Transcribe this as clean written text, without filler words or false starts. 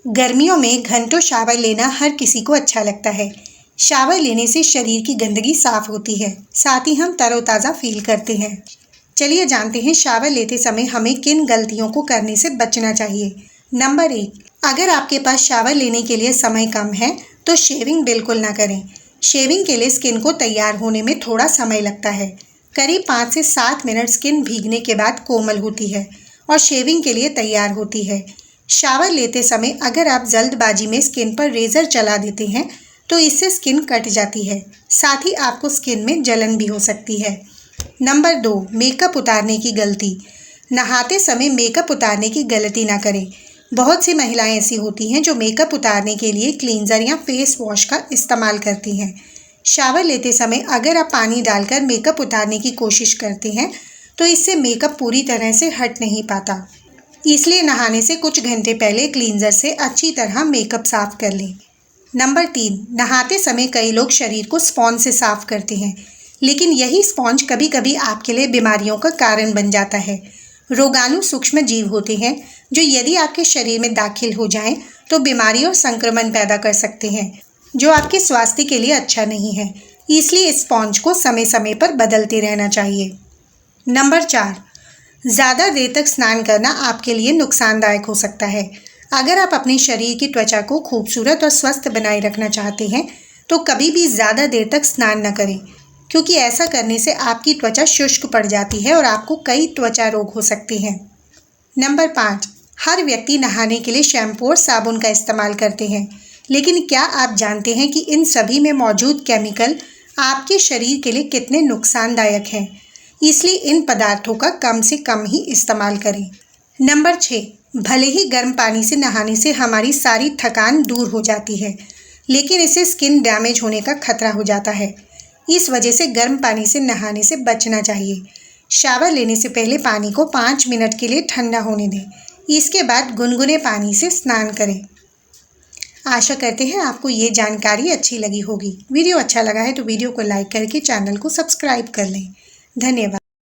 गर्मियों में घंटों शावर लेना हर किसी को अच्छा लगता है। शावर लेने से शरीर की गंदगी साफ होती है, साथ ही हम तरोताज़ा फील करते हैं। चलिए जानते हैं शावर लेते समय हमें किन गलतियों को करने से बचना चाहिए। नंबर 1, अगर आपके पास शावर लेने के लिए समय कम है तो शेविंग बिल्कुल ना करें। शेविंग के लिए स्किन को तैयार होने में थोड़ा समय लगता है। करीब 5 से 7 मिनट स्किन भीगने के बाद कोमल होती है और शेविंग के लिए तैयार होती है। शावर लेते समय अगर आप जल्दबाजी में स्किन पर रेज़र चला देते हैं तो इससे स्किन कट जाती है, साथ ही आपको स्किन में जलन भी हो सकती है। नंबर 2, मेकअप उतारने की गलती। नहाते समय मेकअप उतारने की गलती ना करें। बहुत सी महिलाएं ऐसी होती हैं जो मेकअप उतारने के लिए क्लींजर या फेस वॉश का इस्तेमाल करती हैं। शावर लेते समय अगर आप पानी डालकर मेकअप उतारने की कोशिश करते हैं तो इससे मेकअप पूरी तरह से हट नहीं पाता। इसलिए नहाने से कुछ घंटे पहले क्लींजर से अच्छी तरह मेकअप साफ कर लें। नंबर 3, नहाते समय कई लोग शरीर को स्पॉन्ज से साफ करते हैं, लेकिन यही स्पॉन्ज कभी कभी आपके लिए बीमारियों का कारण बन जाता है। रोगाणु सूक्ष्म जीव होते हैं जो यदि आपके शरीर में दाखिल हो जाएं तो बीमारी और संक्रमण पैदा कर सकते हैं, जो आपके स्वास्थ्य के लिए अच्छा नहीं है। इसलिए स्पॉन्ज को समय समय पर बदलते रहना चाहिए। नंबर 4, ज़्यादा देर तक स्नान करना आपके लिए नुकसानदायक हो सकता है। अगर आप अपने शरीर की त्वचा को खूबसूरत और स्वस्थ बनाए रखना चाहते हैं तो कभी भी ज़्यादा देर तक स्नान न करें, क्योंकि ऐसा करने से आपकी त्वचा शुष्क पड़ जाती है और आपको कई त्वचा रोग हो सकते हैं। नंबर 5, हर व्यक्ति नहाने के लिए शैम्पू और साबुन का इस्तेमाल करते हैं, लेकिन क्या आप जानते हैं कि इन सभी में मौजूद केमिकल आपके शरीर के लिए कितने नुकसानदायक हैं? इसलिए इन पदार्थों का कम से कम ही इस्तेमाल करें। नंबर 6, भले ही गर्म पानी से नहाने से हमारी सारी थकान दूर हो जाती है, लेकिन इससे स्किन डैमेज होने का खतरा हो जाता है। इस वजह से गर्म पानी से नहाने से बचना चाहिए। शावर लेने से पहले पानी को 5 मिनट के लिए ठंडा होने दें। इसके बाद गुनगुने पानी से स्नान करें। आशा करते हैं आपको ये जानकारी अच्छी लगी होगी। वीडियो अच्छा लगा है तो वीडियो को लाइक करके चैनल को सब्सक्राइब कर लें। धन्यवाद।